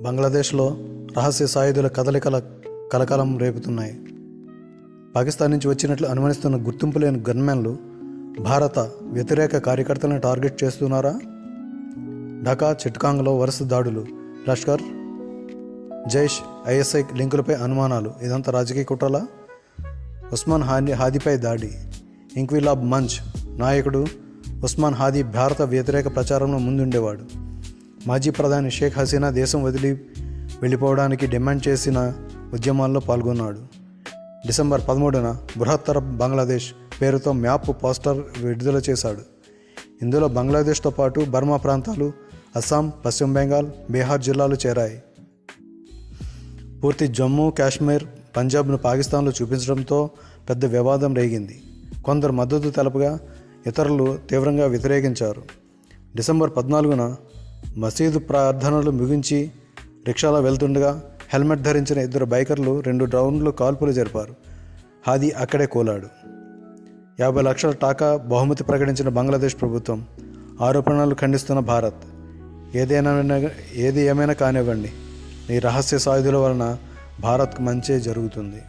బంగ్లాదేశ్లో రహస్య సాయుధుల కదలికల కలకలం రేపుతున్నాయి. పాకిస్తాన్ నుంచి వచ్చినట్లు అనుమానిస్తున్న గుర్తింపు లేని గన్మెన్లు భారత వ్యతిరేక కార్యకర్తలను టార్గెట్ చేస్తున్నారా? ఢాకా, చిట్టగాంగ్లో వరుస దాడులు, లష్కర్, జైష్, ఐఎస్ఐ లింకులపై అనుమానాలు. ఇదంతా రాజకీయ కుట్రలా? ఉస్మాన్ హాదీపై దాడి. ఇంక్విలాబ్ మంచ్ నాయకుడు ఉస్మాన్ హాదీ భారత వ్యతిరేక ప్రచారంలో ముందుండేవాడు. మాజీ ప్రధాని షేక్ హసీనా దేశం వదిలి వెళ్ళిపోవడానికి డిమాండ్ చేసిన ఉద్యమాల్లో పాల్గొన్నాడు. డిసెంబర్ 13న బృహత్తర బంగ్లాదేశ్ పేరుతో మ్యాప్ పోస్టర్ విడుదల చేశాడు. ఇందులో బంగ్లాదేశ్తో పాటు బర్మా ప్రాంతాలు, అస్సాం, పశ్చిమ బెంగాల్, బీహార్ జిల్లాలు చేరాయి. పూర్తి జమ్మూ కాశ్మీర్, పంజాబ్ను పాకిస్తాన్లో చూపించడంతో పెద్ద వివాదం రేగింది. కొందరు మద్దతు తెలపగా ఇతరులు తీవ్రంగా వ్యతిరేకించారు. డిసెంబర్ 14న మసీదు ప్రార్థనలు ముగించి రిక్షాలో వెళ్తుండగా హెల్మెట్ ధరించిన ఇద్దరు బైకర్లు 2 రౌండ్లు కాల్పులు జరిపారు. హాదీ అక్కడే కూలాడు. 50 లక్షల టాకా బహుమతి ప్రకటించిన బంగ్లాదేశ్ ప్రభుత్వం. ఆరోపణలు ఖండిస్తున్న భారత్. ఏది ఏమైనా కానివ్వండి, ఈ రహస్య సాయుధుల వలన భారత్కు మంచే జరుగుతుంది.